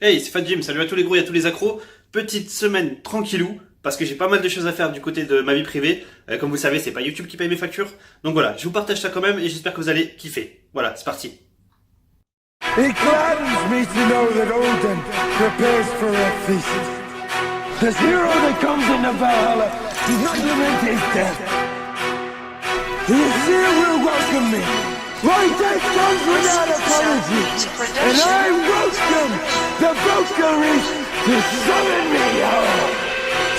Hey, c'est Fat Jim, salut à tous les gros et à tous les accros. Petite semaine tranquillou, parce que j'ai pas mal de choses à faire du côté de ma vie privée. Comme vous le savez, c'est pas YouTube qui paye mes factures. Donc voilà, je vous partage ça quand même et j'espère que vous allez kiffer. Voilà, c'est parti. It gladdens me to know that Odin prepares for a feast. This hero that comes into Valhalla does not lament his death. This here will welcome me. My death comes without apology. And I welcome the Valkyries to summon me home.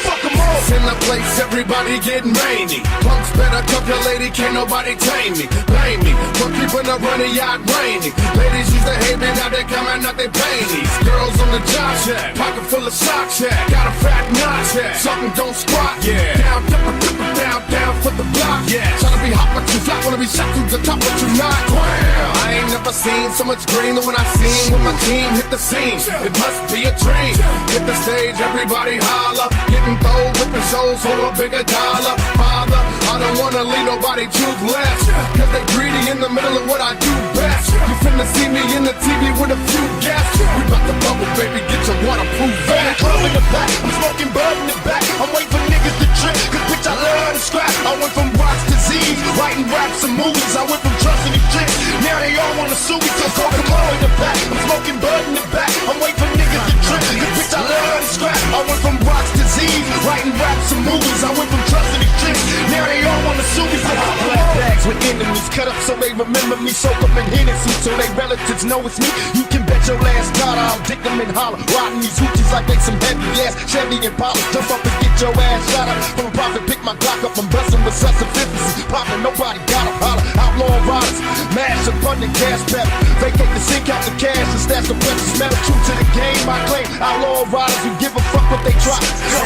Fuck 'em all. In the place, everybody getting rainy. Punks better cuff your lady, can't nobody tame me. Blame me for keeping the running yacht rainy. Ladies used to hate me, now they coming out they panties. Girls on the job shack, pocket full of socks, yeah. Got a fat notch, yeah. Something don't squat, yeah. Down, down for the block, yeah. Tryna be hot but you flat, wanna be shot through the top but you not. Wow. I ain't never seen so much green than when I seen when my team hit the scene. It must be a dream. Hit the stage, everybody holler. Getting thrown with the shows for a bigger dollar. Father, I don't wanna leave nobody toothless. Cause they greedy in the middle of what I do best. You finna see me in the TV with a few guests. We bout to bubble, baby, get your waterproof vest. Club in the back, I'm smoking bud in the back. I'm waiting for niggas to trip, cause bitch I love to scrap. I went from rocks to Z's, writing raps and movies. I went from trusting these chicks, now they all wanna sue me. So smoking bud in the back, I'm smoking bud in the back. I'm waiting for niggas to trip, cause bitch I love to scrap. I went from rocks to Z's, writing raps and movies. I went from trusting these chicks, now they all wanna sue me. So black bags with enemies, cut up so they remember me. Soak them in Hennessy so they relatives know it's me. You can bet your last dollar I'll dick them and holler. Riding these hoochies like they some heavy ass Chevy and Impala. Jump up and get your ass shot up. From a profit, pick my Glock up. I'm busting with specificity. Popping, nobody got a holler. Outlaw riders, mash up on the gas pedal. Vacate the sink out the cash and stash the precious metal. True to the game, I claim. Outlaw riders who give a fuck what they try.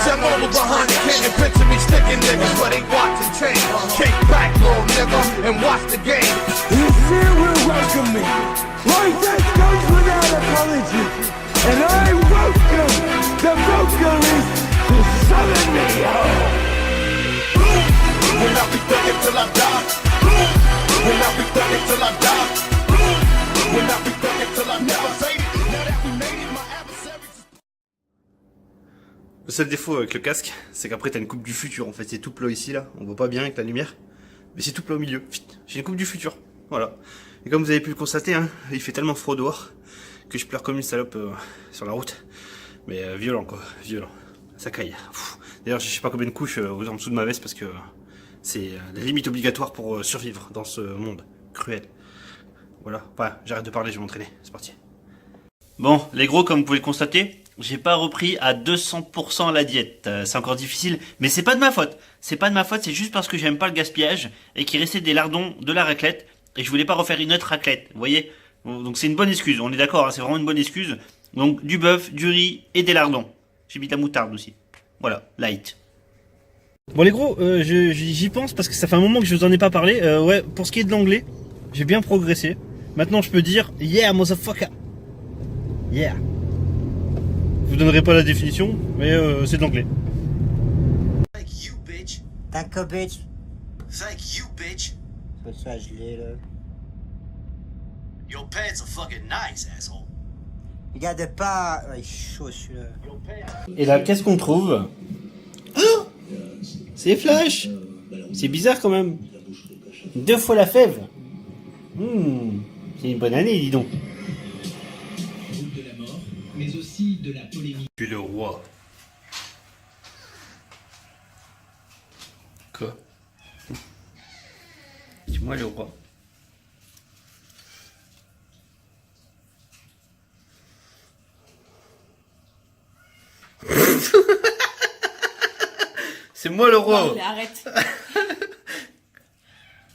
Step over behind the kid and picture me sticking niggas, but ain't watching change. Kick back, little nigga, and watch the game. This here will welcome me. My death comes without apology. And I welcome the Valkyries to summon me home. When I be thugging till I die. When I be thugging till I die. When I be thugging till I never fade it. Now that we made it, my adversaries. Le seul défaut avec le casque, c'est qu'après t'as une coupe du futur. En fait, c'est tout plat ici, là. On voit pas bien avec la lumière. Mais c'est tout plat au milieu. J'ai une coupe du futur. Voilà. Et comme vous avez pu le constater, hein, il fait tellement froid dehors que je pleure comme une salope sur la route. Mais violent, quoi. Violent. Ça caille. D'ailleurs, je sais pas combien de couches en dessous de ma veste parce que c'est la limite obligatoire pour survivre dans ce monde cruel. Voilà. Voilà, j'arrête de parler, je vais m'entraîner. C'est parti. Bon, les gros, comme vous pouvez le constater, j'ai pas repris à 200% la diète. C'est encore difficile, mais c'est pas de ma faute. C'est pas de ma faute, c'est juste parce que j'aime pas le gaspillage et qu'il restait des lardons de la raclette et je voulais pas refaire une autre raclette. Vous voyez? Donc c'est une bonne excuse, on est d'accord, hein, c'est vraiment une bonne excuse. Donc du bœuf, du riz et des lardons. J'ai mis de la moutarde aussi. Voilà, light. Bon les gros, j'y pense parce que ça fait un moment que je vous en ai pas parlé. Ouais, pour ce qui est de l'anglais, j'ai bien progressé. Maintenant je peux dire yeah motherfucker. Yeah. Je vous donnerai pas la définition, mais c'est de l'anglais. Thank you, bitch. Danke, bitch. Thank you, bitch. C'est pas ça, je l'ai, là. Your pants are fucking nice, asshole. Regarde pas. Ouais, il est chaud, celui-là. Et là, qu'est-ce qu'on trouve? Oh, c'est Flash. C'est bizarre quand même. 2 fois la fève. C'est une bonne année, dis donc. De la mort, mais aussi de la polémique. Je suis le roi. Quoi? Dis-moi le roi. C'est moi le roi. Non, arrête.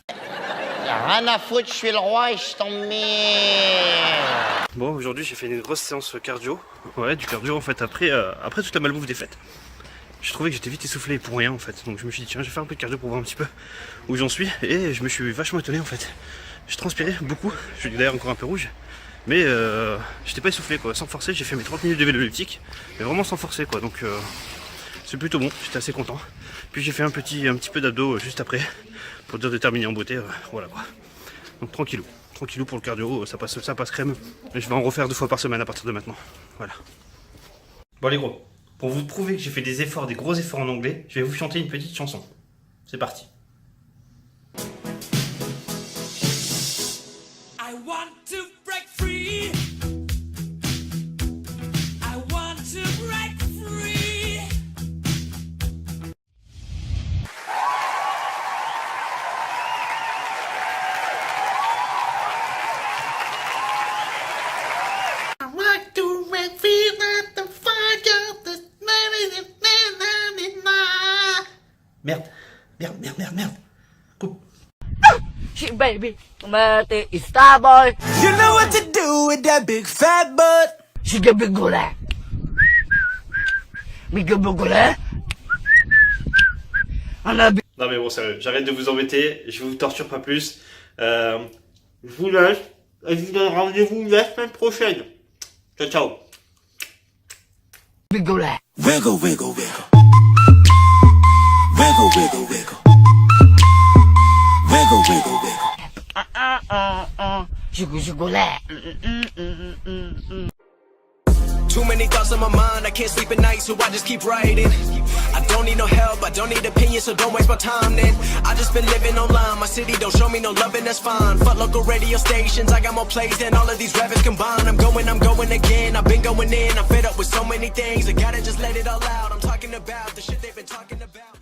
Rien à foutre, je suis le roi et je t'emmerde. Bon, aujourd'hui j'ai fait une grosse séance cardio. Ouais, du cardio en fait après toute la malbouffe des fêtes. J'ai trouvé que j'étais vite essoufflé pour rien en fait. Donc je me suis dit tiens, je vais faire un peu de cardio pour voir un petit peu où j'en suis. Et je me suis vachement étonné en fait. Je transpirais beaucoup. Je suis d'ailleurs encore un peu rouge. Mais j'étais pas essoufflé quoi. Sans forcer, j'ai fait mes 30 minutes de vélo elliptique. Mais vraiment sans forcer quoi. Donc c'est plutôt bon, j'étais assez content. Puis j'ai fait un petit peu d'abdos juste après. Pour dire de terminer en beauté. Voilà quoi. Donc tranquillou. tranquillou pour le cardio, ça passe crème. Et je vais en refaire 2 fois par semaine à partir de maintenant. Voilà. Bon les gros, pour vous prouver que j'ai fait des gros efforts en anglais, je vais vous chanter une petite chanson. C'est parti. I want to break free. I want to break free. I want to break free, let the fire of the Merde. Coupe. Shit, baby, mate, it's Starboy. You know what to do with that big fat butt. She get big gola. Big gola. Non mais bon sérieux, j'arrête de vous embêter, je vous torture pas plus. Je vous laisse, et je vous donne rendez-vous la semaine prochaine. Ciao. Big gola. Wiggle, wiggle, wiggle. Wiggle, wiggle, wiggle. Wiggle, wiggle, wiggle. She gola. Too many thoughts on my mind, I can't sleep at night, so I just keep writing. I don't need no help, I don't need opinions, so don't waste my time then. I just been living online, my city don't show me no loving, that's fine. Fuck local radio stations, I got more plays than all of these rappers combined. I'm going again, I've been going in, I'm fed up with so many things. I gotta just let it all out, I'm talking about the shit they've been talking about.